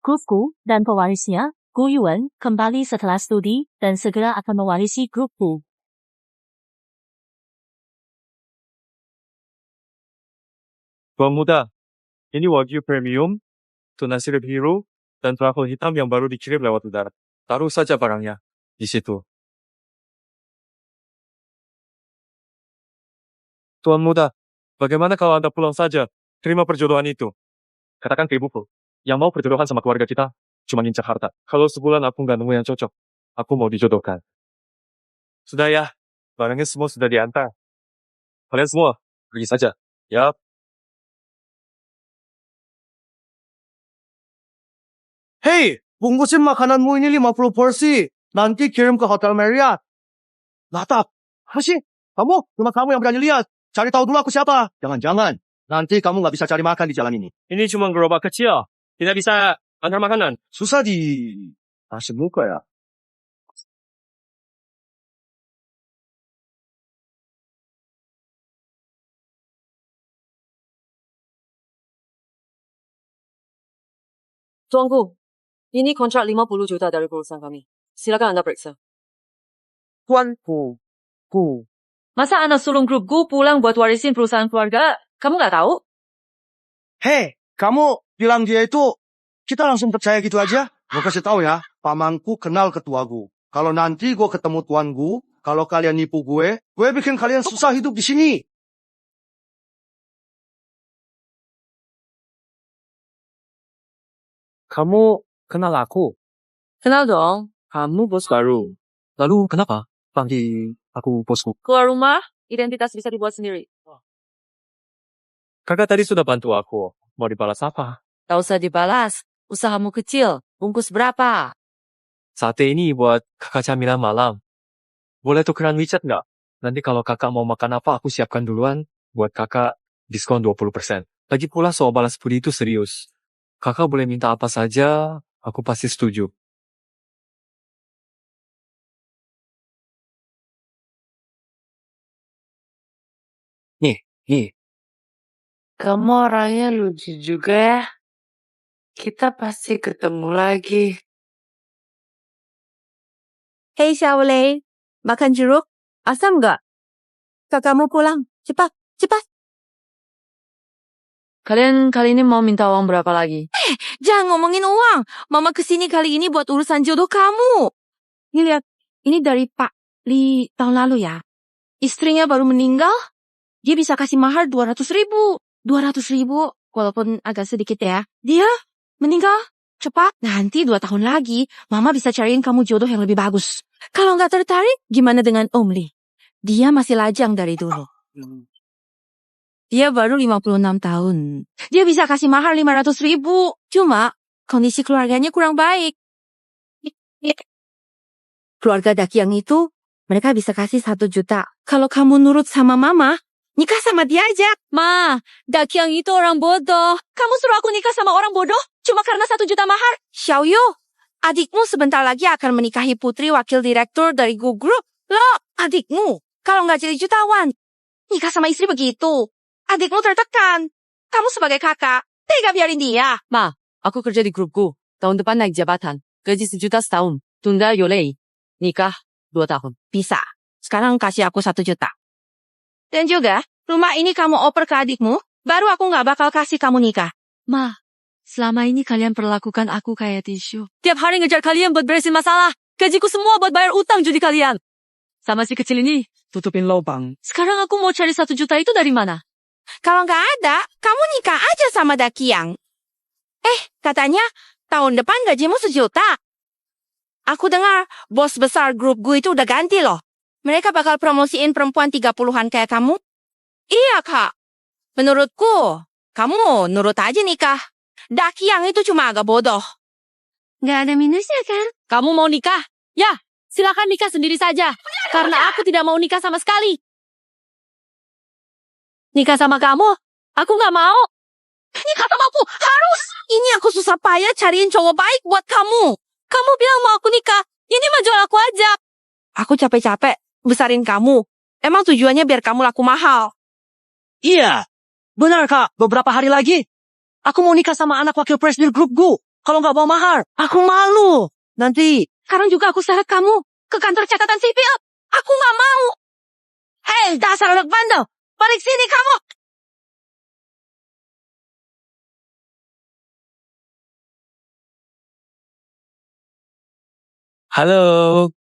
Grupku dan pewarisnya, Gu Yuan, kembali setelah studi dan segera akan mewarisi grupku. Tuan Muda, ini Wagyu Premium, tuna sirip hero, dan truffle hitam yang baru dikirim lewat udara. Taruh saja barangnya di situ. Tuan Muda, bagaimana kalau Anda pulang saja? Terima perjodohan itu. Katakan ke ibuku, yang mau perjodohan sama keluarga kita, cuma ngincar harta. Kalau sebulan aku nggak nemu yang cocok, aku mau dijodohkan. Sudah ya, barangnya semua sudah diantar. Kalian semua, pergi saja. Yap. Hei, bungkusin makananmu ini 50 porsi. Nanti kirim ke Hotel Marriott. Latap, apa sih? Cuma kamu yang berani lihat. Cari tahu dulu aku siapa. Jangan-jangan. Nanti kamu nggak bisa cari makan di jalan ini. Ini cuma gerobak kecil. Tidak bisa antar makanan. Susah di... kasih muka ya. Tuanku, ini kontrak 50 juta dari perusahaan kami. Silakan Anda periksa. Tuanku. Masa Anda suruh grup Gu pulang buat warisin perusahaan keluarga? Kamu nggak tahu? Hei, kamu bilang dia itu... Kita langsung percaya gitu aja. Gue kasih tahu ya, pamanku kenal ketua Gu. Kalau nanti gue ketemu Tuan Gu, kalau kalian nipu gue bikin kalian susah hidup di sini. Kamu kenal aku? Kenal dong. Kamu bos baru. Lalu kenapa panggil aku bosku? Keluar rumah, identitas bisa dibuat sendiri. Kakak tadi sudah bantu aku. Mau dibalas apa? Tak usah dibalas. Usahamu kecil. Bungkus berapa? Sate ini buat kakak camilan malam. Boleh tukeran WeChat nggak? Nanti kalau kakak mau makan apa, aku siapkan duluan. Buat kakak diskon 20%. Lagi pula soal balas budi itu serius. Kakak boleh minta apa saja, aku pasti setuju. Nih. Kamu orangnya lucu juga ya. Kita pasti ketemu lagi. Hei Xiaolei, makan jeruk? Asam nggak? Kakakmu pulang. Cepat. Kalian kali ini mau minta uang berapa lagi? Jangan ngomongin uang. Mama kesini kali ini buat urusan jodoh kamu. Nih lihat, ini dari Pak Li tahun lalu ya. Istrinya baru meninggal, dia bisa kasih mahar 200.000. 200.000, walaupun agak sedikit ya. Dia meninggal cepat. Nanti 2 tahun lagi, Mama bisa cariin kamu jodoh yang lebih bagus. Kalau nggak tertarik, gimana dengan Om Li? Dia masih lajang dari dulu. Dia baru 56 tahun. Dia bisa kasih mahar 500.000. Cuma, kondisi keluarganya kurang baik. Keluarga Dakiang itu, mereka bisa kasih 1 juta. Kalau kamu nurut sama Mama, nikah sama dia aja. Ma, Dakiang itu orang bodoh. Kamu suruh aku nikah sama orang bodoh? Cuma karena 1 juta mahar? Xiaoyu, adikmu sebentar lagi akan menikahi putri wakil direktur dari Gu Group. Loh, adikmu, kalau nggak jadi jutawan, nikah sama istri begitu. Adikmu tertekan. Kamu sebagai kakak, tega biarin dia. Ma, aku kerja di grup Gu. Tahun depan naik jabatan. Gaji 1 juta setahun. Tunda Yolei. Nikah 2 tahun. Bisa. Sekarang kasih aku 1 juta. Dan juga, rumah ini kamu oper ke adikmu, baru aku nggak bakal kasih kamu nikah. Ma, selama ini kalian perlakukan aku kayak tisu. Tiap hari ngejar kalian buat beresin masalah. Gajiku semua buat bayar utang judi kalian. Sama si kecil ini, tutupin lubang. Sekarang aku mau cari 1 juta itu dari mana? Kalau nggak ada, kamu nikah aja sama Dakiang. Katanya tahun depan gajimu 1 juta. Aku dengar bos besar grup gue itu udah ganti loh. Mereka bakal promosiin perempuan 30-an kayak kamu. Iya, Kak. Menurutku, kamu nurut aja nikah. Dakiang itu cuma agak bodoh. Nggak ada minusnya kan? Kamu mau nikah? Ya, silakan nikah sendiri saja. Karena aku tidak mau nikah sama sekali. Nikah sama kamu? Aku nggak mau. Nikah sama aku harus. Ini aku susah payah cariin cowok baik buat kamu. Kamu bilang mau aku nikah. Ini mah jual aku aja. Aku capek-capek besarin kamu. Emang tujuannya biar kamu laku mahal. Iya, benar Kak. Beberapa hari lagi, aku mau nikah sama anak wakil presiden grup Gu. kalau nggak bawa mahar. Aku malu. Nanti. Sekarang juga aku seret kamu ke kantor catatan sipil. Aku nggak mau. Hei, dasar anak bandel. Balik sini kamu. Halo,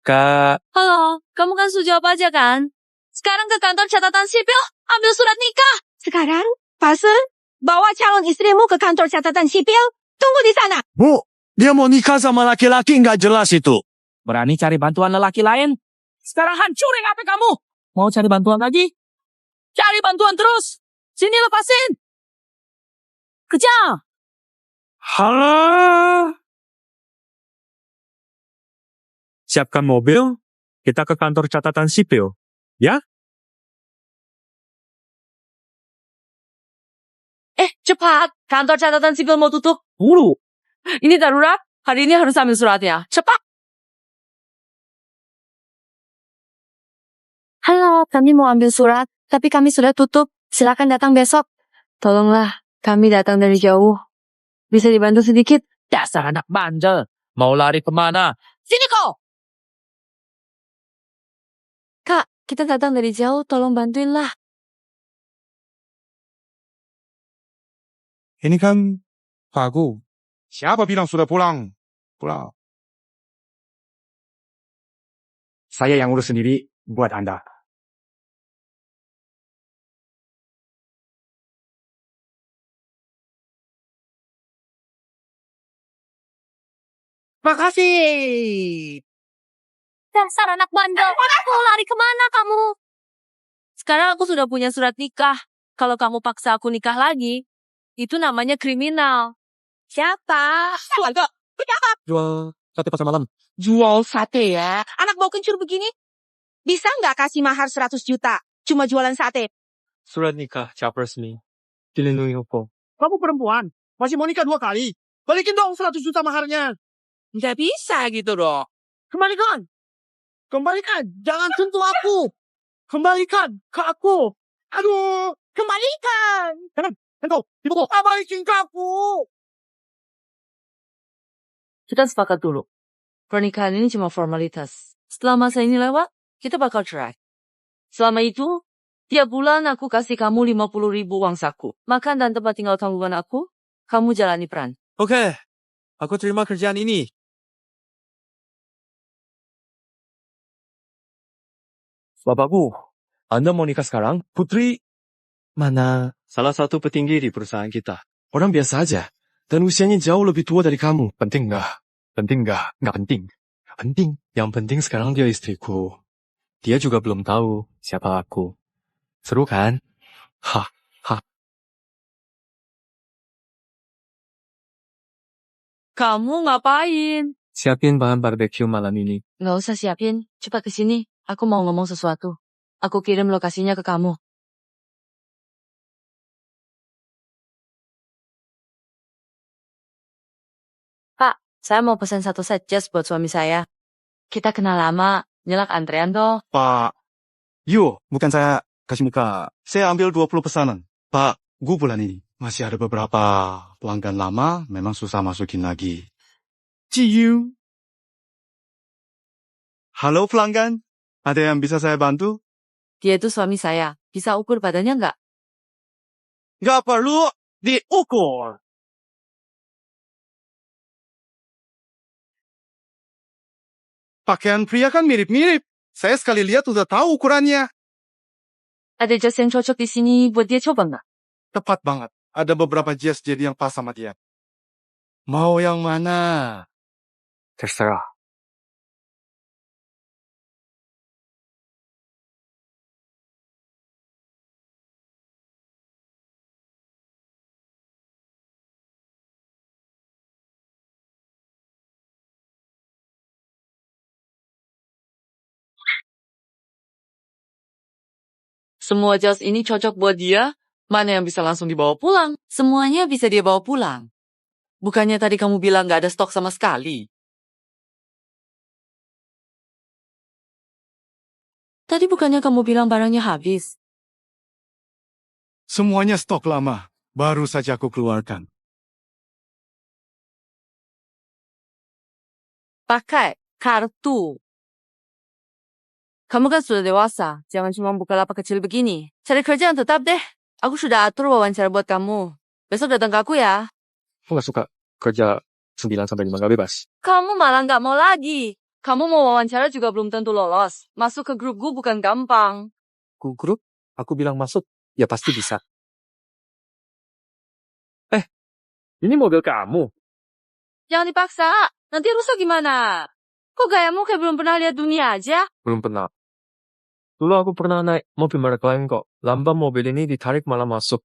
Kak. Halo, kamu kan sudah jawab aja kan? Sekarang ke kantor catatan sipil, ambil surat nikah. Sekarang, Pasel, bawa calon istrimu ke kantor catatan sipil. Tunggu di sana. Bu, dia mau nikah sama laki-laki nggak jelas itu. Berani cari bantuan lelaki lain? Sekarang hancurin HP kamu. Mau cari bantuan lagi? Cari bantuan terus. Sini lepasin. Kejar. Halo. Siapkan mobil, kita ke kantor catatan sipil. Ya? Cepat. Kantor catatan sipil mau tutup. Buru. Ini darurat. Hari ini harus ambil suratnya. Cepat. Halo, kami mau ambil surat, tapi kami sudah tutup. Silakan datang besok. Tolonglah, kami datang dari jauh. Bisa dibantu sedikit? Dasar anak bandel. Mau lari kemana? Sini kau! Kak, kita datang dari jauh, tolong bantuinlah. Ini kan Pak Gu. Siapa bilang sudah pulang? Pulang. Saya yang urus sendiri buat Anda. Makasih. Dasar anak bandel, mau lari kemana kamu? Sekarang aku sudah punya surat nikah. Kalau kamu paksa aku nikah lagi, itu namanya kriminal. Siapa? Keluarga. Jual sate pasar malam. Jual sate ya. Anak bau kencur begini. Bisa nggak kasih mahar 100 juta? Cuma jualan sate. Surat nikah, cap resmi. Dilindungi hukum. Kamu perempuan, masih mau nikah 2 kali. Balikin dong 100 juta maharnya. Nggak bisa gitu dong. Kembalikan. Kembalikan. Jangan sentuh aku. Kembalikan ke aku. Aduh. Kembalikan. Jangan. Engkau. Dipukul. Balikin ke aku. Kita sepakat dulu. Pernikahan ini cuma formalitas. Setelah masa ini lewat, kita bakal cerai. Selama itu, tiap bulan aku kasih kamu 50.000 uang saku. Makan dan tempat tinggal tanggungan aku, kamu jalani peran. Oke, aku terima kerjaan ini. Bapakku, Anda mau nikah sekarang? Putri mana? Salah satu petinggi di perusahaan kita. Orang biasa aja. Dan usianya jauh lebih tua dari kamu. Penting nggak? Penting nggak? Nggak penting. Penting. Yang penting sekarang dia istriku. Dia juga belum tahu siapa aku. Seru kan? Hah. Kamu ngapain? Siapin bahan barbeque malam ini. Nggak usah siapin, cepat kesini. Aku mau ngomong sesuatu. Aku kirim lokasinya ke kamu. Pak, saya mau pesan 1 set jas buat suami saya. Kita kenal lama, nyelak antrean toh. Pak, yuk, bukan saya kasih muka. Saya ambil 20 pesanan. Pak, gue bulan ini masih ada beberapa pelanggan lama, memang susah masukin lagi. Cium. Halo pelanggan, ada yang bisa saya bantu? Dia itu suami saya. Bisa ukur badannya nggak? Nggak perlu diukur. Pakaian pria kan mirip-mirip. Saya sekali lihat udah tahu ukurannya. Ada jas yang cocok di sini buat dia coba nggak? Tepat banget. Ada beberapa jas jadi yang pas sama dia. Mau yang mana? Terserah. Semua jas ini cocok buat dia. Mana yang bisa langsung dibawa pulang? Semuanya bisa dia bawa pulang. Bukannya tadi kamu bilang nggak ada stok sama sekali? Tadi bukannya kamu bilang barangnya habis? Semuanya stok lama. Baru saja aku keluarkan. pakai kartu. Kamu kan sudah dewasa, jangan cuma buka lapak kecil begini. Cari kerja yang tetap deh. Aku sudah atur wawancara buat kamu. Besok datang ke aku ya. Aku gak suka kerja 9 sampai 5 gak bebas. Kamu malah nggak mau lagi. Kamu mau wawancara juga belum tentu lolos. Masuk ke grup gue bukan gampang. Grup, aku bilang masuk, ya pasti bisa. Ini mobil kamu. Jangan dipaksa. Nanti rusak gimana? Kok gayamu kayak belum pernah lihat dunia aja? Belum pernah. Dulu aku pernah naik mobil merek lain kok. Lambang mobil ini ditarik malah masuk.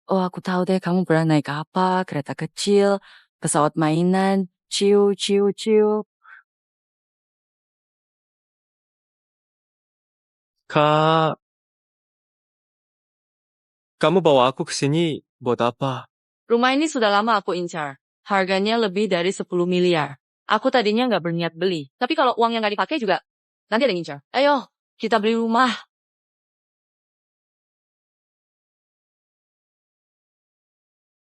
Oh, aku tahu deh kamu pernah naik apa, kereta kecil, pesawat mainan, ciu, ciu, ciu. Kak, kamu bawa aku ke sini buat apa? Rumah ini sudah lama aku incar. Harganya lebih dari 10 miliar. Aku tadinya nggak berniat beli. Tapi kalau uang yang nggak dipakai juga, nanti ada yang incar. Ayo, kita beli rumah.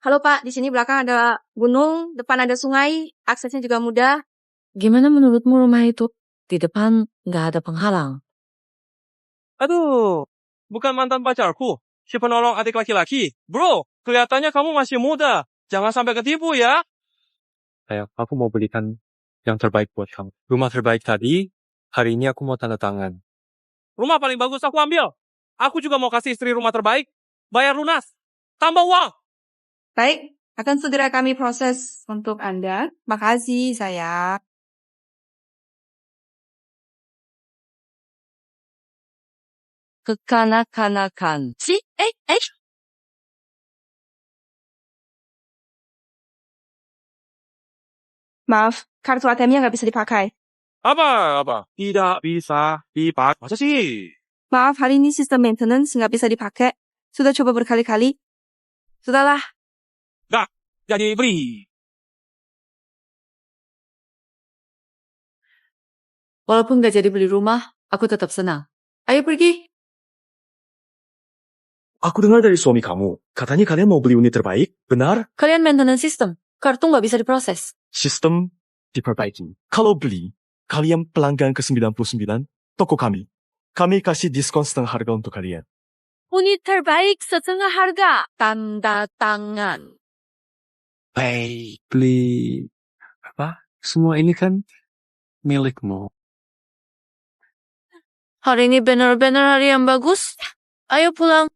Halo Pak, di sini belakang ada gunung, depan ada sungai, aksesnya juga mudah. Gimana menurutmu rumah itu? Di depan nggak ada penghalang. Aduh, bukan mantan pacarku. Si penolong adik laki-laki. Bro, kelihatannya kamu masih muda. Jangan sampai ketipu ya. Sayang, aku mau belikan yang terbaik buat kamu. Rumah terbaik tadi, hari ini aku mau tanda tangan. Rumah paling bagus aku ambil. Aku juga mau kasih istri rumah terbaik. Bayar lunas. Tambah uang. Baik, akan segera kami proses untuk Anda. Makasih, sayang. Kekanak-kanakan. Maaf, kartu ATM-nya nggak bisa dipakai. Apa? Tidak bisa dipakai. Masa sih? Maaf, hari ini sistem maintenance nggak bisa dipakai. Sudah coba berkali-kali. Sudahlah. Jadi beli. Walaupun nggak jadi beli rumah, aku tetap senang. Ayo pergi. Aku dengar dari suami kamu. Katanya kalian mau beli unit terbaik. Benar? Kalian maintenance system. Kartu nggak bisa diproses. Sistem diperbaiki. Kalau beli, kalian pelanggan ke-99, toko kami. Kami kasih diskon setengah harga untuk kalian. Unit terbaik setengah harga. Tanda tangan. Baik, beli apa? Semua ini kan milikmu. Hari ini benar-benar hari yang bagus. Ayo pulang.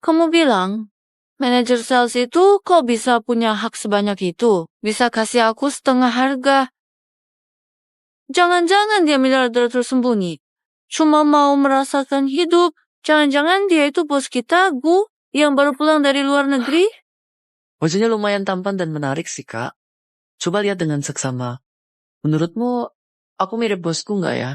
Kamu bilang, manajer sales itu kok bisa punya hak sebanyak itu? Bisa kasih aku setengah harga. Jangan-jangan dia miliarder tersembunyi. Cuma mau merasakan hidup. Jangan-jangan dia itu bos kita, Gu, yang baru pulang dari luar negeri. Wajahnya lumayan tampan dan menarik sih, Kak. Coba lihat dengan seksama. Menurutmu, aku mirip bosku nggak ya?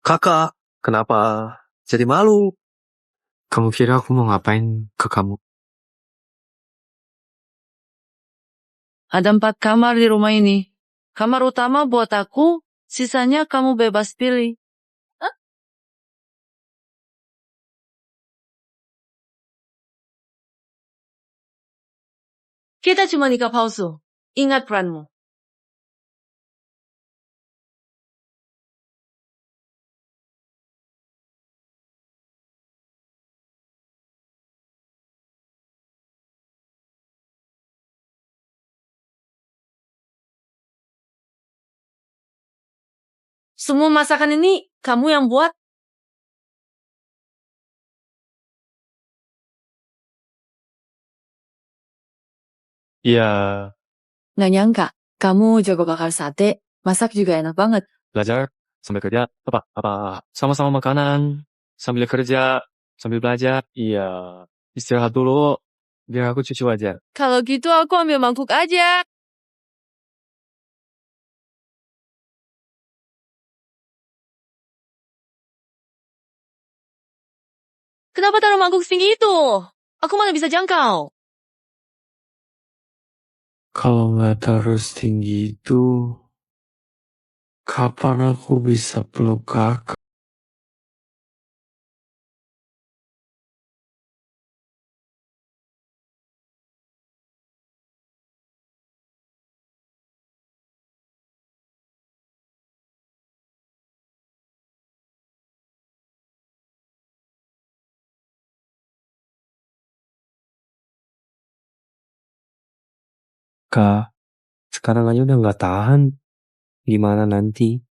Kakak, kenapa jadi malu? Kamu kira aku mau ngapain ke kamu? Ada 4 kamar di rumah ini. Kamar utama buat aku, sisanya kamu bebas pilih. Kita cuma nikah palsu. Ingat peranmu. Semua masakan ini kamu yang buat. Iya, Nggak nyangka, kamu jago bakar sate, masak juga enak banget. belajar sambil kerja. Apa? Sama-sama makanan, sambil kerja, sambil belajar. Iya, istirahat dulu, biar aku cucu aja. Kalau gitu aku ambil mangkuk aja. Kenapa taruh mangkuk setinggi itu? Aku mana bisa jangkau. Kalau nggak terus tinggi itu, kapan aku bisa peluk kakak? Kak, sekarang aja udah nggak tahan. Gimana nanti?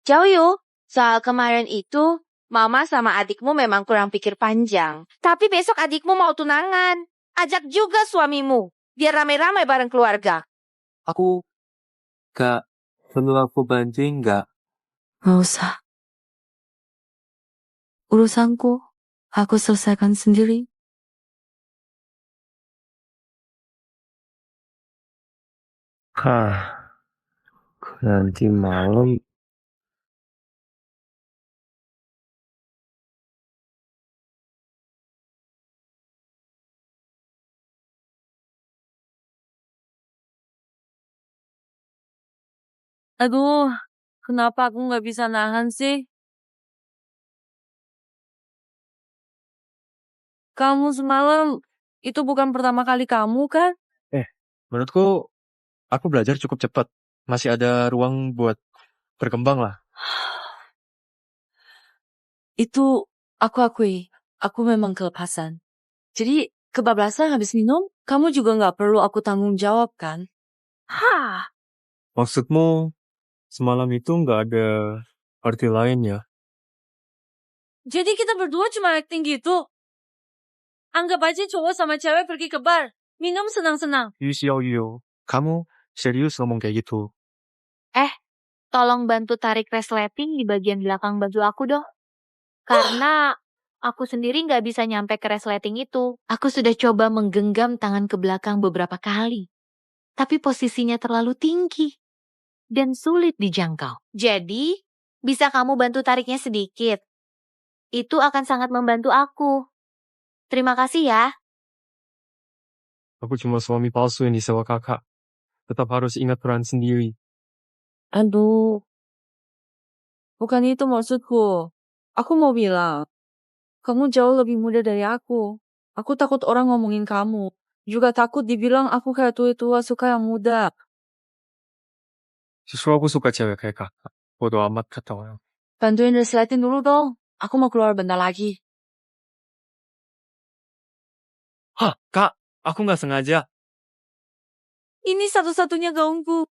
Jauh yuk. Soal kemarin itu, Mama sama adikmu memang kurang pikir panjang. Tapi besok adikmu mau tunangan. Ajak juga suamimu. Biar rame-rame bareng keluarga. Kak, perlu aku bantuin nggak? Nggak usah. Urusanku, aku selesaikan sendiri. Nanti malam Aduh, kenapa aku nggak bisa nahan sih? Kamu semalam, itu bukan pertama kali kamu kan? Menurutku, aku belajar cukup cepat. Masih ada ruang buat berkembang lah. Itu aku akui, aku memang kelepasan. Jadi, kebablasan habis minum, kamu juga nggak perlu aku tanggung jawab kan? Hah, Maksudmu, semalam itu nggak ada arti lain ya? Jadi kita berdua cuma acting gitu? Anggap aja cowok sama cewek pergi ke bar, minum senang-senang. Yu Xiaoyu, kamu serius ngomong kayak gitu? tolong bantu tarik resleting di bagian belakang baju aku dong. Karena aku sendiri nggak bisa nyampe ke resleting itu. Aku sudah coba menggenggam tangan ke belakang beberapa kali. Tapi posisinya terlalu tinggi dan sulit dijangkau. Jadi, bisa kamu bantu tariknya sedikit? Itu akan sangat membantu aku. Terima kasih ya. Aku cuma suami palsu yang disewa kakak. Tetap harus ingat peran sendiri. Aduh, bukan itu maksudku. Aku mau bilang, kamu jauh lebih muda dari aku. Aku takut orang ngomongin kamu. Juga takut dibilang aku kayak tua-tua suka yang muda. Justru aku suka cewek kayak kakak. Bodoh amat kata orang. Bantuin resleting dulu dong. Aku mau keluar bentar lagi. Hah, kak, aku nggak sengaja. Ini satu-satunya gaunku.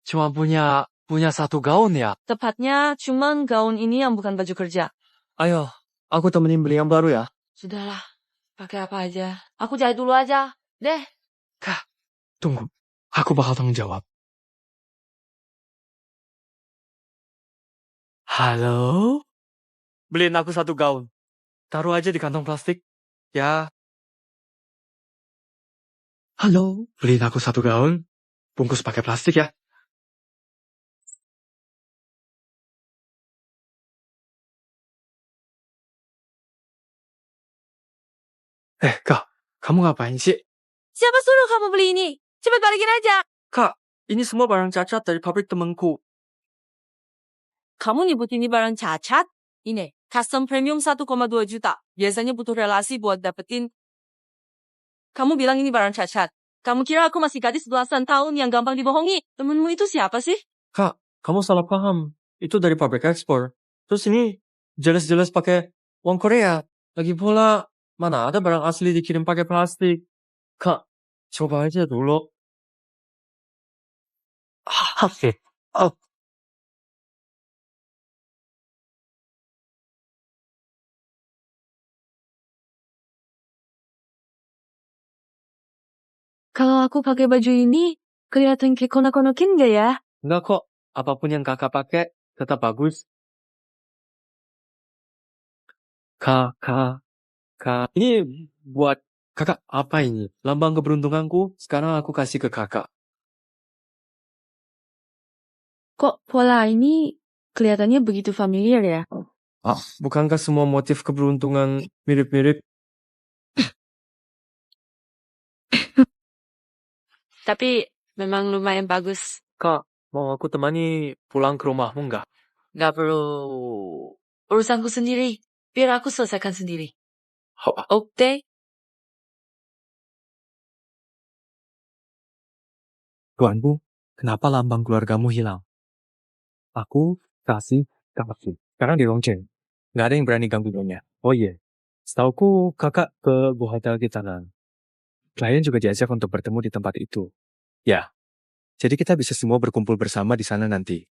cuma punya satu gaun ya. Tepatnya cuman gaun ini yang bukan baju kerja. Ayo, aku temenin beli yang baru ya. Sudahlah, pakai apa aja. Aku jahit dulu aja. Deh. Kak, tunggu. Aku bakal tanggung jawab. Halo? Beliin aku satu gaun. Taruh aja di kantong plastik. Ya, Halo? Beliin aku satu gaun. Bungkus pakai plastik ya. Kak, kamu ngapain sih? Siapa suruh kamu beli ini? Cepat balikin aja. Kak, ini semua barang cacat dari pabrik temanku. Kamu nyebut ini barang cacat? Ini, custom premium 1,2 juta. Biasanya butuh relasi buat dapetin. Kamu bilang ini barang cacat. Kamu kira aku masih gadis belasan tahun yang gampang dibohongi? Temenmu itu siapa sih? Kak, kamu salah paham. Itu dari pabrik ekspor. Terus ini jelas-jelas pakai uang Korea. Lagi pula, mana ada barang asli dikirim pakai plastik. Kak, coba aja dulu. Oke. Oh, Kalau aku pakai baju ini, kelihatan kayak konak-konakin gak ya? Enggak kok, apapun yang kakak pakai tetap bagus. Kak, ini buat kakak apa ini? Lambang keberuntunganku, sekarang aku kasih ke kakak. Kok pola ini kelihatannya begitu familiar ya? Bukankah semua motif keberuntungan mirip-mirip? Tapi memang lumayan bagus. Kak, mau aku temani pulang ke rumahmu nggak? Nggak perlu urusanku sendiri. Biar aku selesaikan sendiri. Oke? Tuanku, kenapa lambang keluargamu hilang? Aku kasih kasih. Sekarang di Longcheng. Nggak ada yang berani ganggu nyonya. Oh iya. Setauku kakak ke buah hotel kita nan. Klien juga diajak untuk bertemu di tempat itu. Ya. Jadi kita bisa semua berkumpul bersama di sana nanti.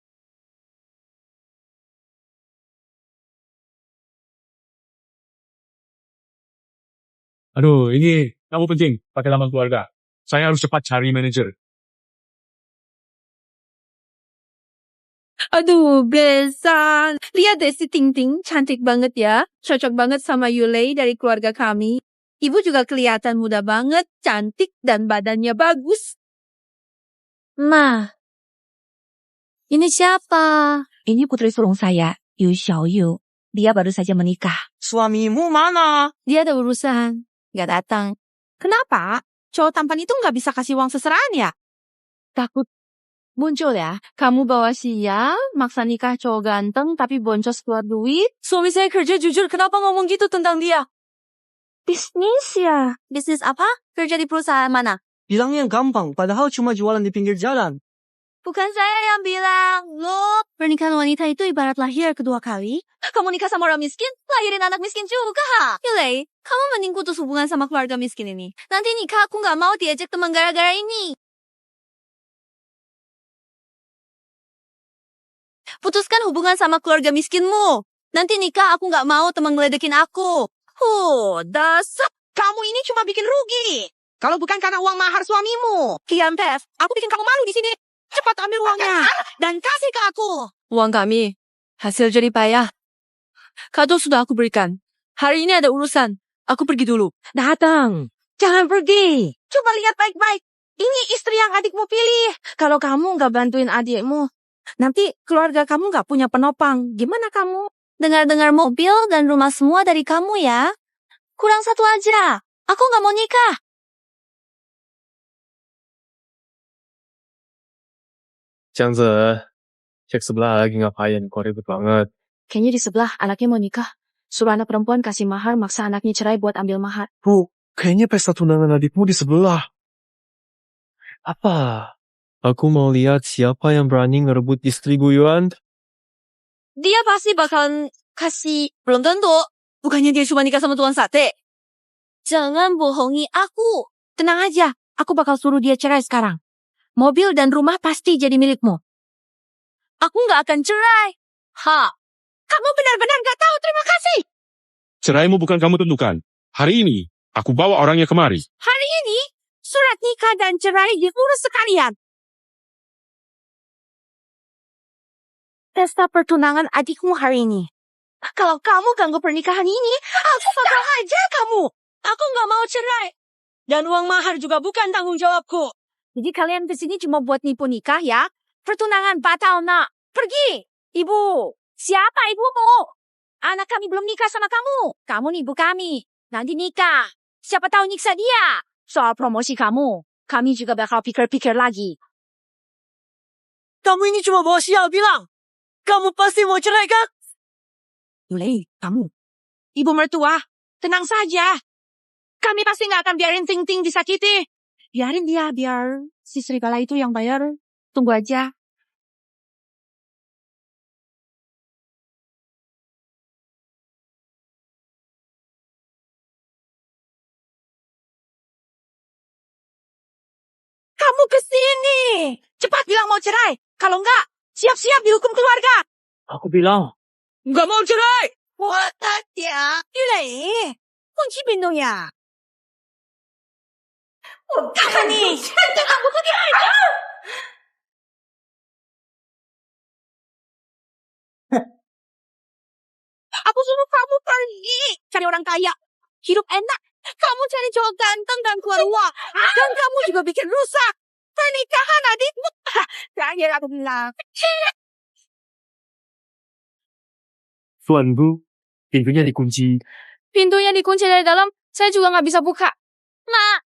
Aduh, ini kamu penting pakai lambang keluarga. Saya harus cepat cari manajer. Aduh, Besan. Lihat deh si Ting Ting, cantik banget ya. Cocok banget sama Yulei dari keluarga kami. Ibu juga kelihatan muda banget, cantik, dan badannya bagus. Ma, ini siapa? Ini putri sulung saya, Yu Xiaoyu. Dia baru saja menikah. Suamimu mana? Dia ada urusan. Gak datang. Kenapa? Cowok tampan itu gak bisa kasih uang seserahan ya? Takut muncul ya. Kamu bawa sial, maksa nikah cowok ganteng tapi boncos keluar duit. Suami saya kerja jujur. Kenapa ngomong gitu tentang dia? Bisnis ya. Bisnis apa? Kerja di perusahaan mana? Bilangnya gampang, padahal cuma jualan di pinggir jalan. Bukan saya yang bilang. Loh, pernikahan wanita itu ibarat lahir kedua kali. Kamu nikah sama orang miskin, lahirin anak miskin juga. Yulei, kamu mending putus hubungan sama keluarga miskin ini. Nanti nikah aku gak mau diajak teman gara-gara ini. Putuskan hubungan sama keluarga miskinmu. Nanti nikah aku gak mau teman ngeledekin aku. Dasar. Kamu ini cuma bikin rugi. Kalau bukan karena uang mahar suamimu. Kian Pev, aku bikin kamu malu di sini. Cepat ambil uangnya dan kasih ke aku. Uang kami. Hasil jerih payah. Kado sudah aku berikan. Hari ini ada urusan. Aku pergi dulu. Datang. Jangan pergi. Coba lihat baik-baik. Ini istri yang adikmu pilih. Kalau kamu gak bantuin adikmu, nanti keluarga kamu gak punya penopang. Gimana kamu? Dengar-dengar mobil dan rumah semua dari kamu ya. Kurang satu aja. Aku gak mau nikah. Jiangzi, cek sebelah lagi ngapain? Kok ribet banget. Kayaknya di sebelah anaknya mau nikah. Suruh anak perempuan kasih mahar, maksa anaknya cerai buat ambil mahar. Bu, kayaknya pesta tunangan adikmu di sebelah. Apa? Aku mau lihat siapa yang berani ngerebut istri Guyuan. Dia pasti bakalan kasih. Belum tentu. Bukannya dia cuma nikah sama tuan sate. Jangan bohongi aku. Tenang aja, aku bakal suruh dia cerai sekarang. Mobil dan rumah pasti jadi milikmu. Aku gak akan cerai. Kamu benar-benar gak tahu terima kasih. Ceraimu bukan kamu tentukan. Hari ini, aku bawa orangnya kemari. Hari ini, surat nikah dan cerai diurus sekalian. Pesta pertunangan adikmu hari ini. Kalau kamu ganggu pernikahan ini, aku bakal hajar kamu. Aku gak mau cerai. Dan uang mahar juga bukan tanggung jawabku. Jadi kalian kesini cuma buat nipu nikah ya? Pertunangan batal nak. Pergi. Ibu. Siapa ibumu? Anak kami belum nikah sama kamu. Kamu ibu kami. Nanti nikah. Siapa tahu nyiksa dia. Soal promosi kamu, kami juga bakal pikir-pikir lagi. Kamu ini cuma bawa sial bilang. Kamu pasti mau cerai kan? Yulei, kamu. Ibu mertua, tenang saja. Kami pasti gak akan biarin Ting Ting disakiti. Biarin dia, biar si serigala itu yang bayar. Tunggu aja. Kamu kesini. Cepat bilang mau cerai. Kalau enggak, siap-siap dihukum keluarga. Aku bilang. Enggak mau cerai. What ya? Yulei, kunci pintunya. Apa nih? Kamu tuh diajar. Aku suruh kamu pergi. Cari orang kaya. Hidup enak. Kamu cari cowok ganteng dan keluar uang. Dan kamu juga bikin rusak pernikahan adikmu. Terakhir aku bilang. Tuanku, pintunya dikunci. Pintunya dikunci dari dalam. Saya juga gak bisa buka. Mak.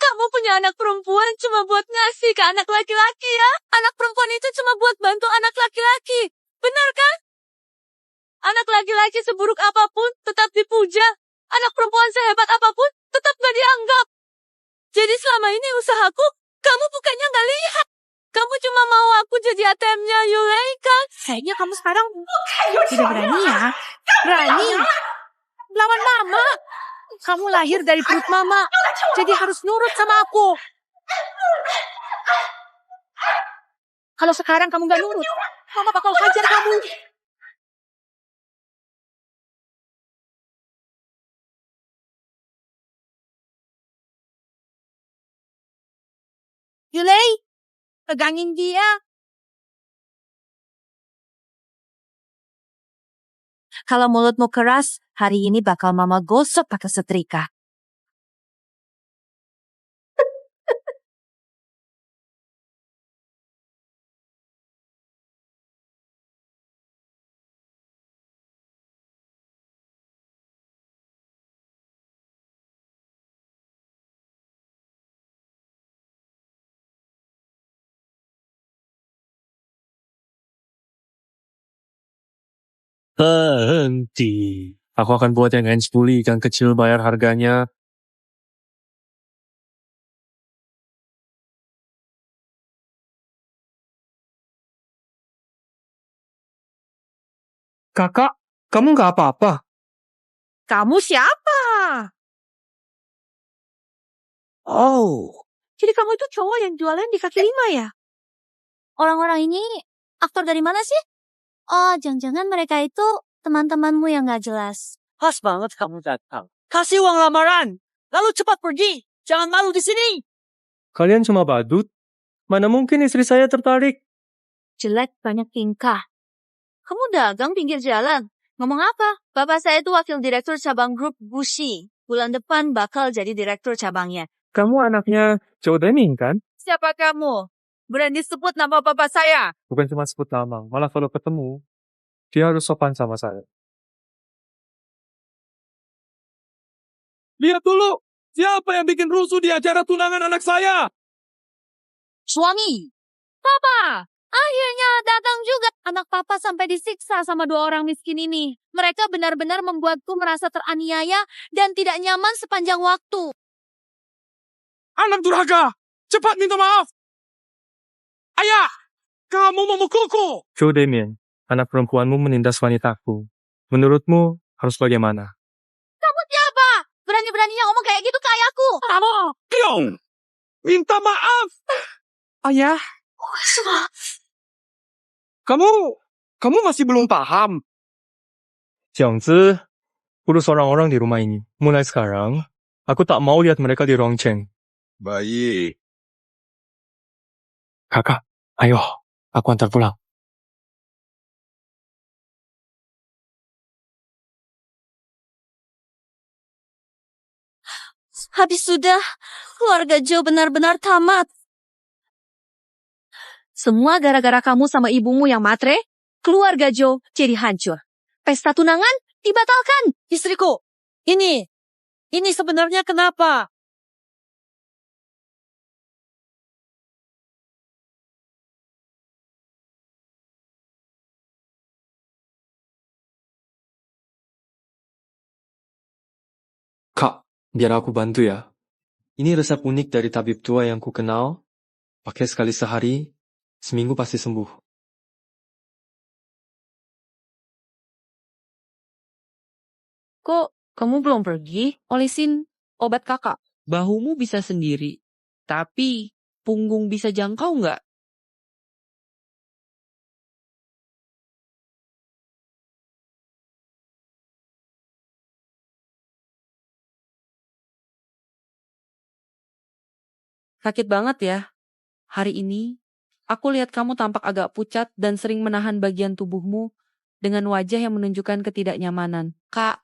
Kamu punya anak perempuan cuma buat ngasih ke anak laki-laki ya? Anak perempuan itu cuma buat bantu anak laki-laki. Benar kan? Anak laki-laki seburuk apapun tetap dipuja. Anak perempuan sehebat apapun tetap gak dianggap. Jadi selama ini usahaku, kamu bukannya gak lihat. Kamu cuma mau aku jadi ATM-nya Yulei kan? Kayaknya kamu sekarang tidak berani ya? Berani? Lawan mama. Kamu lahir dari perut mama. Jadi harus nurut sama aku. Kalau sekarang kamu gak nurut, mama bakal hajar kamu. Yulei, pegangin dia. Kalau mulutmu keras, hari ini bakal mama gosok pakai setrika. Henti. Aku akan buat yang handsfully ikan kecil bayar harganya. Kakak, kamu nggak apa-apa? Kamu siapa? Oh, Jadi kamu itu cowok yang jualan di kaki lima ya? Orang-orang ini aktor dari mana sih? Oh, jangan-jangan mereka itu teman-temanmu yang gak jelas. Pas banget kamu datang. Kasih uang lamaran. Lalu cepat pergi. Jangan malu di sini. Kalian cuma badut? Mana mungkin istri saya tertarik? Jelek, banyak tingkah. Kamu dagang pinggir jalan. Ngomong apa? Bapak saya itu wakil direktur cabang grup Bushi. Bulan depan bakal jadi direktur cabangnya. Kamu anaknya Joe Deming kan? Siapa kamu? Berani sebut nama bapak saya? Bukan cuma sebut nama, malah kalau ketemu, dia harus sopan sama saya. Lihat dulu, siapa yang bikin rusuh di acara tunangan anak saya? Suami! Papa! Akhirnya datang juga. Anak papa sampai disiksa sama dua orang miskin ini. Mereka benar-benar membuatku merasa teraniaya dan tidak nyaman sepanjang waktu. Anak durhaka, cepat minta maaf. Ayah, kamu memukulku. Joe Damien, anak perempuanmu menindas wanitaku. Menurutmu harus bagaimana? Kamu siapa? Berani-beraninya ngomong kayak gitu ke ayahku. Kamu, Kyong, minta maaf. ayah, kamu masih belum paham. Jiangzi, urus orang-orang di rumah ini. Mulai sekarang, aku tak mau lihat mereka di Rongcheng. Baik. Kakak, ayo, aku antar pulang. Habis sudah, keluarga Joe benar-benar tamat. Semua gara-gara kamu sama ibumu yang matre, keluarga Joe jadi hancur. Pesta tunangan dibatalkan. Istriku, ini sebenarnya kenapa? Kak, biar aku bantu ya. Ini resep unik dari tabib tua yang ku kenal. Pakai sekali sehari, seminggu pasti sembuh. Kok kamu belum pergi? Olesin obat kakak. Bahumu bisa sendiri. Tapi punggung bisa jangkau nggak? Sakit banget ya. Hari ini, aku lihat kamu tampak agak pucat dan sering menahan bagian tubuhmu dengan wajah yang menunjukkan ketidaknyamanan. Kak,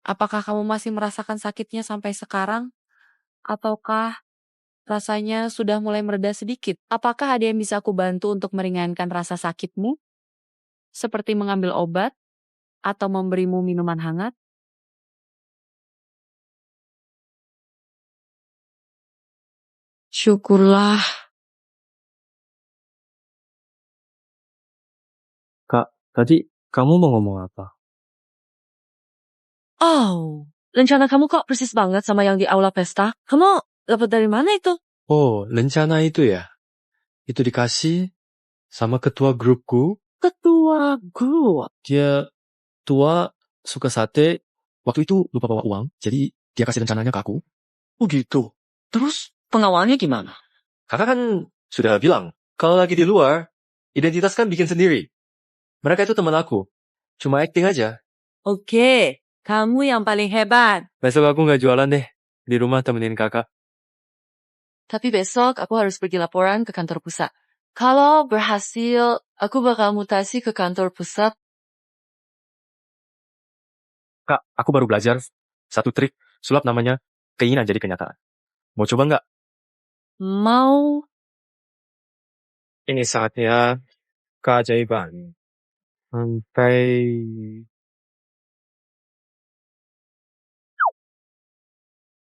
apakah kamu masih merasakan sakitnya sampai sekarang? Ataukah rasanya sudah mulai mereda sedikit? Apakah ada yang bisa aku bantu untuk meringankan rasa sakitmu? Seperti mengambil obat atau memberimu minuman hangat? Syukurlah. Kak, tadi kamu mau ngomong apa? Oh, rencana kamu kok persis banget sama yang di aula pesta? Kamu dapat dari mana itu? Oh, rencana itu ya? Itu dikasih sama ketua grupku. Ketua grup. Dia tua, suka sate. Waktu itu lupa bawa uang, jadi dia kasih rencananya ke aku. Oh gitu. Terus pengawalnya gimana? Kakak kan sudah bilang, kalau lagi di luar, identitas kan bikin sendiri. Mereka itu teman aku. Cuma acting aja. Oke, kamu yang paling hebat. Besok aku nggak jualan deh. Di rumah temenin kakak. Tapi besok aku harus pergi laporan ke kantor pusat. Kalau berhasil, aku bakal mutasi ke kantor pusat. Kak, aku baru belajar satu trik sulap namanya keinginan jadi kenyataan. Mau coba nggak? Mau. Ini saatnya keajaiban. Sampai...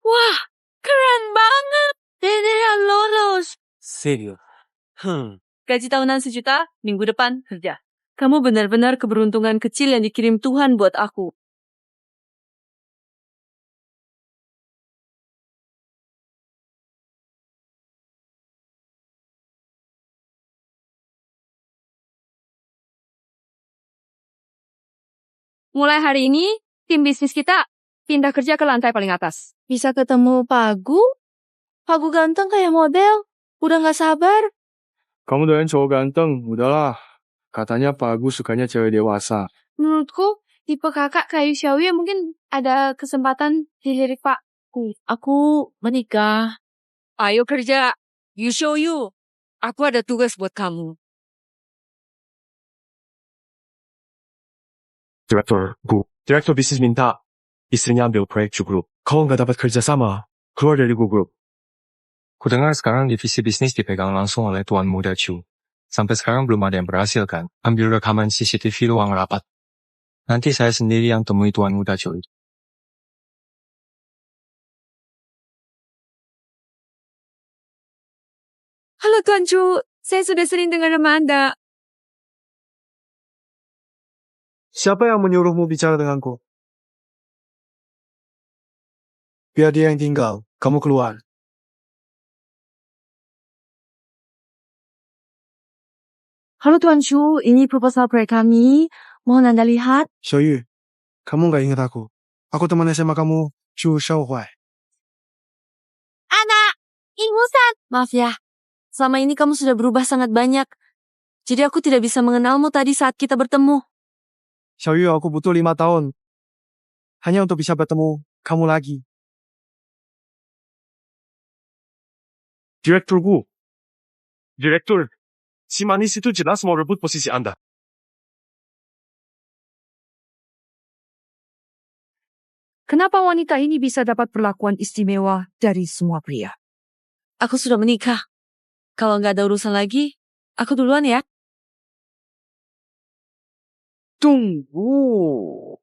Wah, keren banget. Beneran lolos. Serius? Gaji tahunan 1 juta, minggu depan kerja. Kamu benar-benar keberuntungan kecil yang dikirim Tuhan buat aku. Mulai hari ini, tim bisnis kita pindah kerja ke lantai paling atas. Bisa ketemu Pagu? Pagu ganteng kayak model. Udah gak sabar. Kamu doain cowok ganteng, udahlah. Katanya Pak Agus sukanya cewek dewasa. Menurutku, tipe kakak kayak Xiaoyu mungkin ada kesempatan dilirik Pak. Aku menikah. Ayo kerja. You show you. Aku ada tugas buat kamu. Direktur bisnis minta istrinya ambil proyek Chu Group. Kalau nggak dapat kerja sama, keluar dari Group. Kudengar sekarang divisi bisnis dipegang langsung oleh Tuan Muda Chu. Sampai sekarang belum ada yang berhasil kan? Ambil rekaman CCTV ruang rapat. Nanti saya sendiri yang temui Tuan Muda Chu itu. Halo Tuan Chu, saya sudah sering dengar nama Anda. Siapa yang menyuruhmu bicara denganku? Biar dia yang tinggal, kamu keluar. Halo Tuan Chu, ini proposal proyek kami. Mohon Anda lihat. Xiaoyu, kamu nggak ingat aku? Aku teman SMA kamu, Chu Xiaohuai. Anak, ingusan. Maaf ya, selama ini kamu sudah berubah sangat banyak. Jadi aku tidak bisa mengenalmu tadi saat kita bertemu. Xiaoyu, aku butuh 5 tahun. Hanya untuk bisa bertemu kamu lagi. Direktur, si manis itu jelas mau rebut posisi Anda. Kenapa wanita ini bisa dapat perlakuan istimewa dari semua pria? Aku sudah menikah. Kalau nggak ada urusan lagi, aku duluan ya. Tunggu.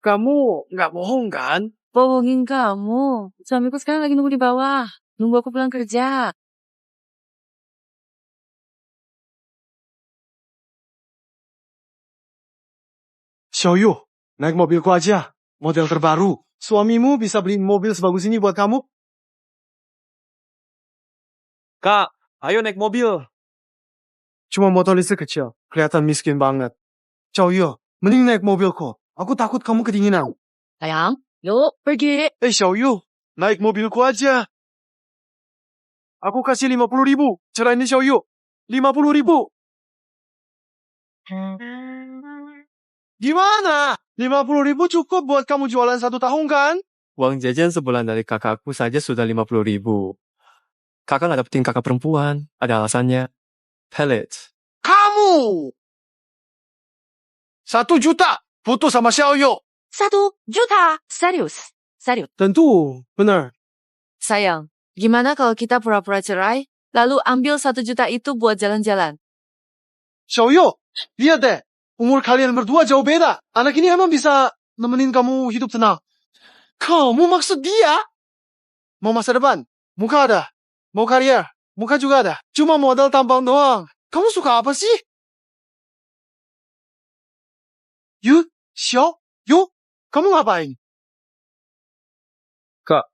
Kamu nggak bohong kan? Bohongin kamu. Suamiku sekarang lagi nunggu di bawah. Nunggu aku pulang kerja. Xiaoyu, naik mobilku aja. Model terbaru. Suamimu bisa beli mobil sebagus ini buat kamu? Kak, ayo naik mobil. Cuma motor listrik kecil. Kelihatan miskin banget. Xiaoyu, mending naik mobilku. Aku takut kamu kedinginan. Sayang, yuk pergi. Xiaoyu, naik mobilku aja. Aku kasih 50.000. Cerain nih Xiaoyu. 50.000. Gimana? 50.000 cukup buat kamu jualan 1 tahun kan? Uang jajan sebulan dari kakakku saja sudah 50.000. Kakak nggak dapetin kakak perempuan. Ada alasannya. Pelet. Kamu! 1 juta putus sama Xiaoyu. 1 juta. Serius. Tentu, benar. Sayang, gimana kalau kita pura-pura cerai, lalu ambil 1 juta itu buat jalan-jalan? Xiaoyu, lihat deh. Umur kalian berdua jauh beda. Anak ini emang bisa nemenin kamu hidup tenang. Kamu maksud dia? Mau masa depan? Muka ada. Mau karya? Muka juga ada. Cuma modal tampang doang. Kamu suka apa sih? Yu, Xiao, Yu, kamu ngapain? Kak,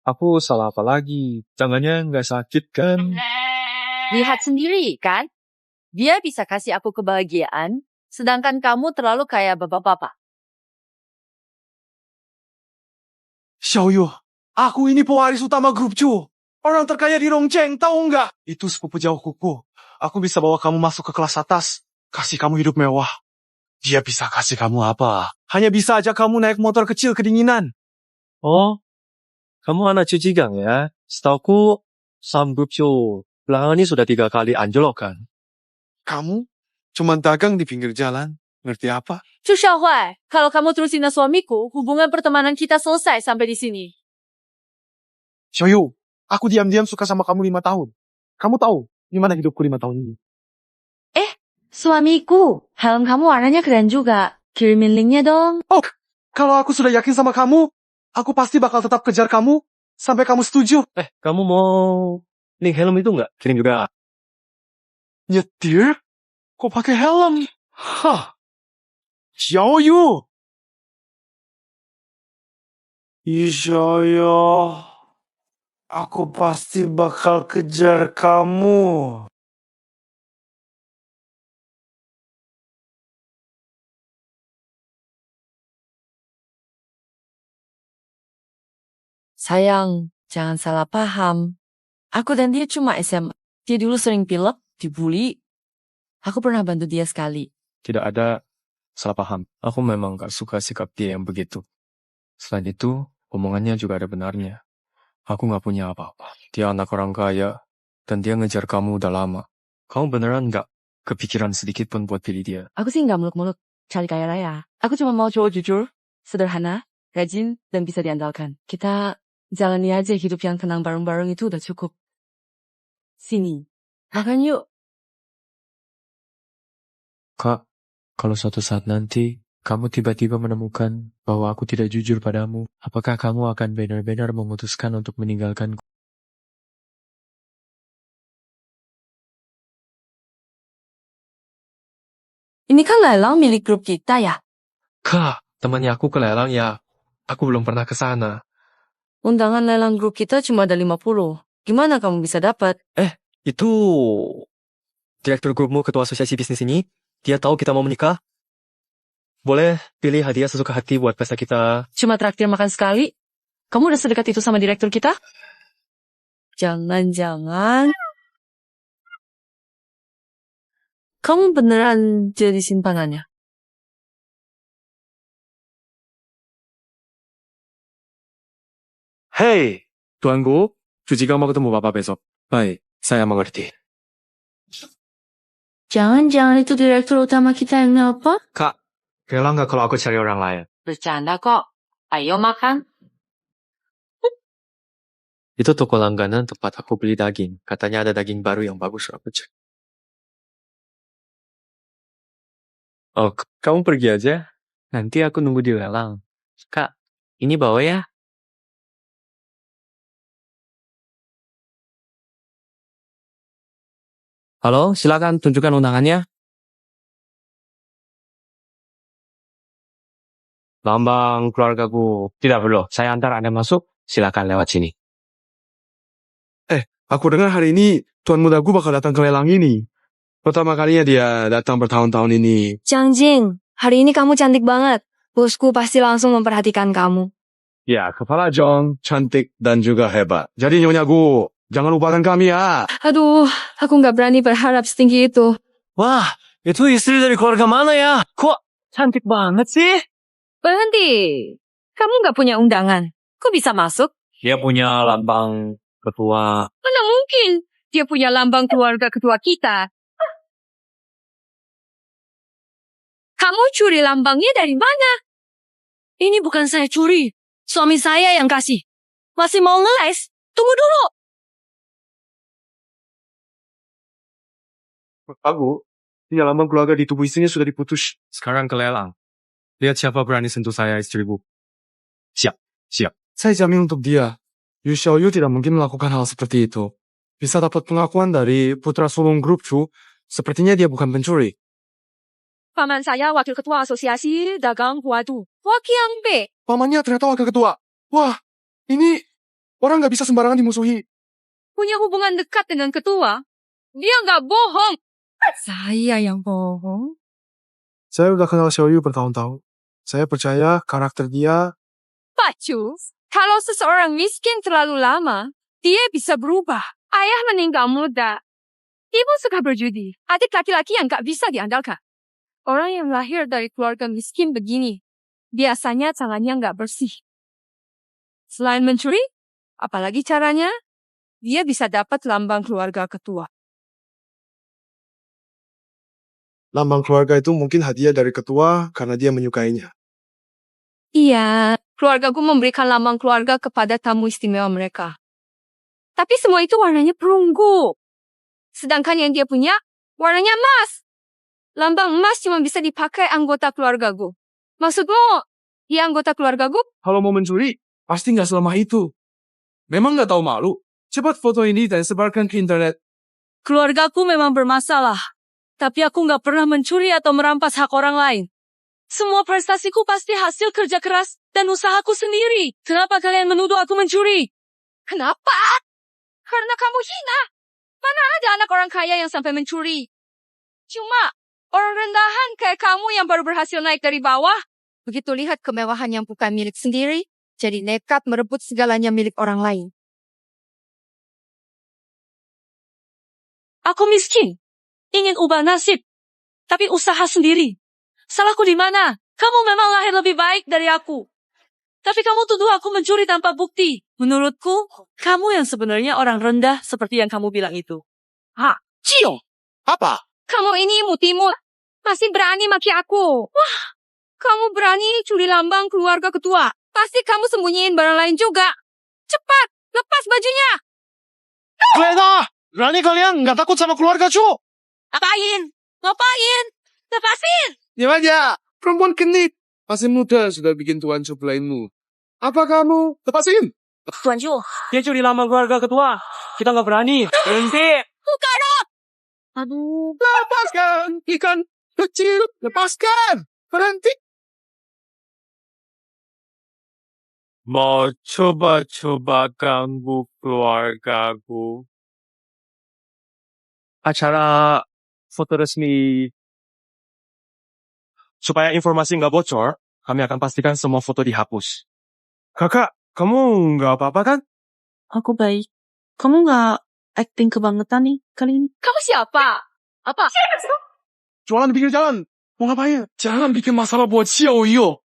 aku salah apa lagi? Tangannya nggak sakit kan? Lihat sendiri, kan? Dia bisa kasih aku kebahagiaan, sedangkan kamu terlalu kayak bapak-bapak. Xiao Yu, aku ini pewaris utama grup Chu. Orang terkaya di Rongcheng, tahu nggak? Itu sepupu jauh kuku. Aku bisa bawa kamu masuk ke kelas atas. Kasih kamu hidup mewah. Dia bisa kasih kamu apa? Hanya bisa ajak kamu naik motor kecil kedinginan. Oh, kamu anak Cijigang ya? Setauku, Samgupyo belakangan ini sudah 3 kali anjlok kan? Kamu cuma dagang di pinggir jalan. Ngerti apa? Chu Xiaohuai, kalau kamu terusin suamiku, hubungan pertemanan kita selesai sampai di sini. Xiao Yu, aku diam-diam suka sama kamu 5 tahun. Kamu tahu gimana hidupku 5 tahun ini? Suamiku, helm kamu warnanya keren juga. Kirimin linknya dong. Oh, kalau aku sudah yakin sama kamu, aku pasti bakal tetap kejar kamu sampai kamu setuju. Kamu mau link helm itu nggak? Kirim juga. Nyetir? Kok pakai helm? Hah. Xiao Yu. Xiao Yu. Aku pasti bakal kejar kamu. Sayang, jangan salah paham. Aku dan dia cuma SMA. Dia dulu sering pilek, dibully. Aku pernah bantu dia sekali. Tidak ada salah paham. Aku memang gak suka sikap dia yang begitu. Selain itu, omongannya juga ada benarnya. Aku gak punya apa-apa. Dia anak orang kaya, dan dia ngejar kamu udah lama. Kamu beneran gak kepikiran sedikit pun buat pilih dia? Aku sih nggak muluk-muluk cari kaya raya. Aku cuma mau cowok jujur, sederhana, rajin, dan bisa diandalkan. Kita jalani aja hidup yang tenang bareng-bareng itu udah cukup. Sini, makan yuk. Kak, kalau suatu saat nanti kamu tiba-tiba menemukan bahwa aku tidak jujur padamu, apakah kamu akan benar-benar memutuskan untuk meninggalkanku? Ini kan lelang milik grup kita ya. Kak, temannya aku ke lelang ya. Aku belum pernah ke sana. Undangan lelang grup kita cuma ada 50. Gimana kamu bisa dapat? Itu direktur grupmu, ketua asosiasi bisnis ini, dia tahu kita mau menikah. Boleh pilih hadiah sesuka hati buat pesta kita. Cuma traktir makan sekali? Kamu udah sedekat itu sama direktur kita? Jangan-jangan kamu beneran jadi simpanannya? Hei, tuanku, Cijigang mau ketemu Bapak besok. Baik, saya mengerti. Jangan-jangan itu direktur utama kita yang nelpon? Kak, rela nggak kalau aku cari orang lain? Bercanda kok. Ayo makan. Itu toko langganan tempat aku beli daging. Katanya ada daging baru yang bagus, aku cek. Oh, kamu pergi aja. Nanti aku nunggu di lelang. Kak, ini bawa ya. Halo, silakan tunjukkan undangannya. Lambang keluargaku. Tidak perlu, saya antar Anda masuk. Silakan lewat sini. Aku dengar hari ini tuan mudaku bakal datang ke lelang ini. Pertama kalinya dia datang bertahun-tahun ini. Chang Jing, hari ini kamu cantik banget. Bosku pasti langsung memperhatikan kamu. Ya, kepala Jong, cantik dan juga hebat. Jadi Nyonya Gu, jangan lupakan kami ya. Aduh, aku nggak berani berharap setinggi itu. Wah, itu istri dari keluarga mana ya? Kok cantik banget sih? Berhenti. Kamu nggak punya undangan. Kok bisa masuk? Dia punya lambang ketua. Mana mungkin. Dia punya lambang keluarga ketua kita. Kamu curi lambangnya dari mana? Ini bukan saya curi. Suami saya yang kasih. Masih mau ngeles? Tunggu dulu. Aku, ini lambang keluarga di tubuh istrinya sudah diputus. Sekarang ke lelang. Lihat siapa berani sentuh saya, istriku. Siap, siap. Saya jamin untuk dia, Yu Xiaoyu tidak mungkin melakukan hal seperti itu. bisa dapat pengakuan dari putra sulung grup Chu. Sepertinya dia bukan pencuri. Paman saya wakil ketua asosiasi dagang Huadu. Wakiang B. Pamannya ternyata wakil ketua. Wah, ini orang nggak bisa sembarangan dimusuhi. Punya hubungan dekat dengan ketua. Dia nggak bohong. Saya yang bohong. Saya udah kenal Xiao Yu bertahun-tahun. Saya percaya karakter dia. Pak Chu, kalau seseorang miskin terlalu lama, dia bisa berubah. Ayah meninggal muda. Ibu suka berjudi. Adik laki-laki yang nggak bisa diandalkan. Orang yang lahir dari keluarga miskin begini, biasanya tangannya nggak bersih. Selain mencuri, apalagi caranya, dia bisa dapat lambang keluarga ketua. Lambang keluarga itu mungkin hadiah dari ketua karena dia menyukainya. Iya, keluargaku memberikan lambang keluarga kepada tamu istimewa mereka. Tapi semua itu warnanya perunggu. Sedangkan yang dia punya, warnanya emas. Lambang emas cuma bisa dipakai anggota keluargaku. Maksudmu, dia anggota keluargaku? Kalau mau mencuri, pasti nggak selemah itu. Memang nggak tahu malu. Cepat foto ini dan sebarkan ke internet. Keluargaku memang bermasalah. Tapi aku nggak pernah mencuri atau merampas hak orang lain. Semua prestasiku pasti hasil kerja keras dan usahaku sendiri. Kenapa kalian menuduh aku mencuri? Kenapa? Karena kamu hina. Mana ada anak orang kaya yang sampai mencuri? Cuma orang rendahan kayak kamu yang baru berhasil naik dari bawah. Begitu lihat kemewahan yang bukan milik sendiri, jadi nekat merebut segalanya milik orang lain. Aku miskin. Ingin ubah nasib. Tapi usaha sendiri. Salahku di mana? Kamu memang lahir lebih baik dari aku. Tapi kamu tuduh aku mencuri tanpa bukti. Menurutku, kamu yang sebenarnya orang rendah seperti yang kamu bilang itu. Ha, Cio! Apa? Kamu ini imut-imut. Masih berani maki aku. Wah, kamu berani curi lambang keluarga ketua. Pasti kamu sembunyiin barang lain juga. Cepat, lepas bajunya. Glenda! Berani kalian nggak takut sama keluarga Chu? Ngapain? Ngapain? Lepasin! Diam aja. Perempuan genit. Masih muda sudah bikin Tuan Chu belainmu. Apa kamu? Lepasin! Tuan Chu, dia curi lambang keluarga ketua. Kita nggak berani. Berhenti. Bukan! Aduh, lepaskan ikan kecil, lepaskan, berhenti. Mau coba-coba ganggu keluargaku. Acara foto resmi. Supaya informasi nggak bocor, kami akan pastikan semua foto dihapus. Kakak, kamu nggak apa-apa kan? Aku baik. Kamu nggak acting kebangetan nih kali ini? Kamu siapa? Apa? Jualan di pinggir jalan. Mau ngapain? Jangan bikin masalah buat Xiao Yu.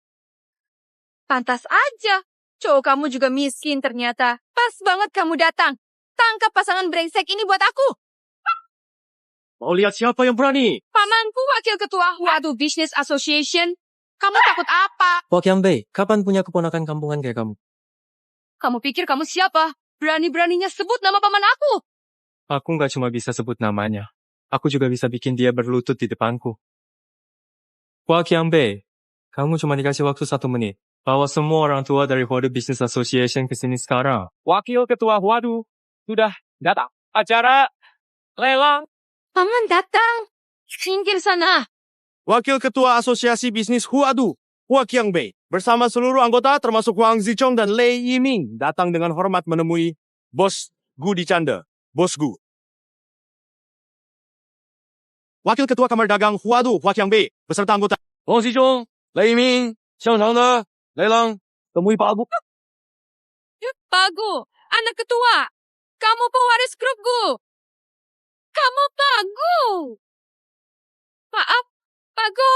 Pantas aja. Cowok kamu juga miskin ternyata. Pas banget kamu datang. Tangkap pasangan brengsek ini buat aku. Mau lihat siapa yang berani? Pamanku wakil ketua Huadu Business Association. Kamu takut apa? Wakiang Bei, kapan punya keponakan kampungan kayak kamu? Kamu pikir kamu siapa? Berani-beraninya sebut nama paman aku. Aku nggak cuma bisa sebut namanya. Aku juga bisa bikin dia berlutut di depanku. Wakiang Bei, kamu cuma dikasih waktu 1 menit. Bawa semua orang tua dari Huadu Business Association ke sini sekarang. Wakil Ketua Huadu sudah datang. Acara lelang. Paman datang. Singkir sana. Wakil Ketua Asosiasi Bisnis Huadu, Hua Qiangbei, bersama seluruh anggota termasuk Wang Zichong dan Lei Yiming datang dengan hormat menemui Bos Gu di Canda, Bos Gu. Wakil Ketua Kamar Dagang Huadu, Hua Qiangbei, beserta anggota Wang Xizhong, Lei Yiming, Xiangchang de, Lei Lang, temui Pak Gu. Pak Gu, anak ketua. Kamu pewaris grup Gu. Kamu Pak Gu. Maaf, Pak Gu.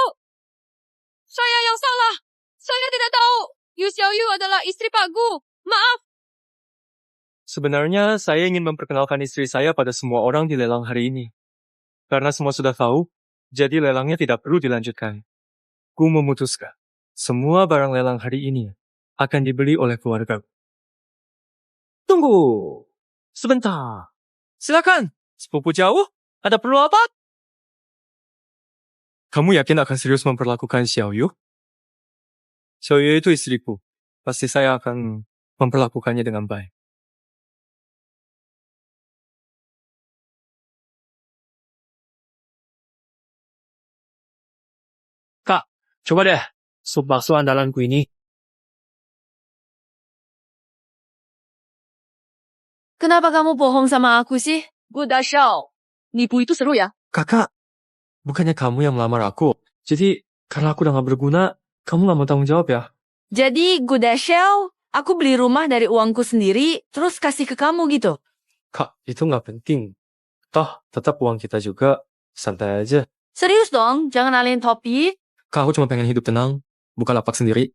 Saya yang salah. Saya tidak tahu. Yu Xiaoyu adalah istri Pak Gu. Maaf. Sebenarnya saya ingin memperkenalkan istri saya pada semua orang di lelang hari ini. Karena semua sudah tahu, jadi lelangnya tidak perlu dilanjutkan. Ku memutuskan, semua barang lelang hari ini akan dibeli oleh keluarga. Tunggu. Sebentar. Silakan. Sepupu jauh? Ada perlu apa? Kamu yakin akan serius memperlakukan Xiao Yu? Xiao Yu itu istriku. Pasti saya akan memperlakukannya dengan baik. Coba deh, sup bakso andalanku ini. Kenapa kamu bohong sama aku sih? Gudashao, nipu itu seru ya? Kakak, bukannya kamu yang melamar aku. Jadi, karena aku udah gak berguna, kamu gak mau tanggung jawab ya? Jadi Gudashao, aku beli rumah dari uangku sendiri, terus kasih ke kamu gitu. Kak, itu gak penting. Toh, tetap uang kita juga. Santai aja. Serius dong, jangan alihin topik. Kak, aku cuma pengen hidup tenang. Buka lapak sendiri.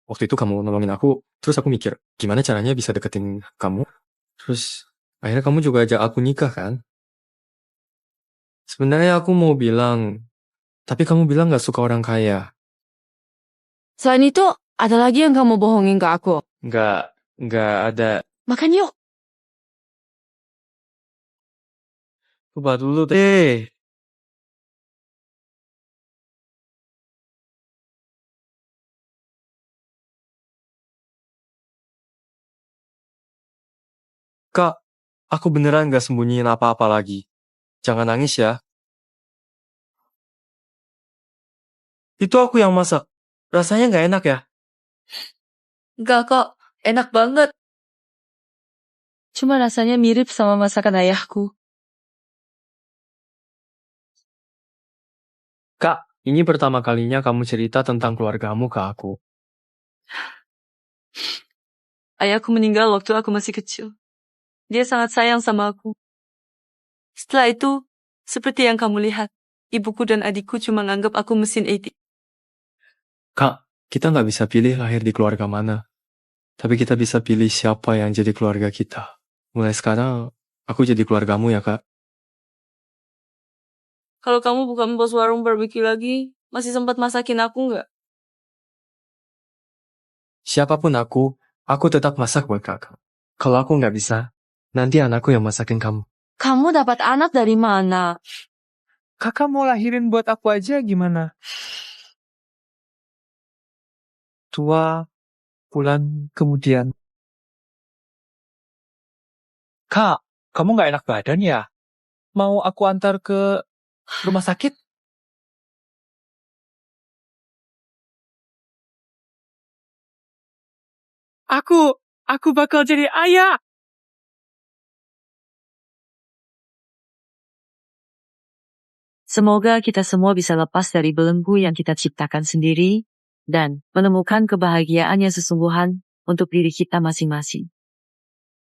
Waktu itu kamu nolongin aku, terus aku mikir, gimana caranya bisa deketin kamu? Terus, akhirnya kamu juga ajak aku nikah kan? Sebenarnya aku mau bilang, tapi kamu bilang gak suka orang kaya. Selain itu, ada lagi yang kamu bohongin ke aku. Nggak ada. Makan yuk. Coba dulu deh. Kak, aku beneran gak sembunyiin apa-apa lagi. Jangan nangis ya. Itu aku yang masak. Rasanya gak enak ya? Enggak kok, enak banget. Cuma rasanya mirip sama masakan ayahku. Kak, ini pertama kalinya kamu cerita tentang keluargamu ke aku. Ayahku meninggal waktu aku masih kecil. Dia sangat sayang sama aku. Setelah itu, seperti yang kamu lihat, ibuku dan adikku cuma nganggap aku mesin ATM. Kak, kita gak bisa pilih lahir di keluarga mana. Tapi kita bisa pilih siapa yang jadi keluarga kita. Mulai sekarang, aku jadi keluargamu ya, Kak. Kalau kamu bukan bos warung barbecue lagi, masih sempat masakin aku nggak? Siapapun aku tetap masak buat kakak. Kalau aku nggak bisa, nanti anakku yang masakin kamu. Kamu dapat anak dari mana? Kakak mau lahirin buat aku aja gimana? 2 bulan kemudian. Kak, kamu nggak enak badan ya? Mau aku antar ke rumah sakit? Aku bakal jadi ayah. Semoga kita semua bisa lepas dari belenggu yang kita ciptakan sendiri dan menemukan kebahagiaan yang sesungguhan untuk diri kita masing-masing.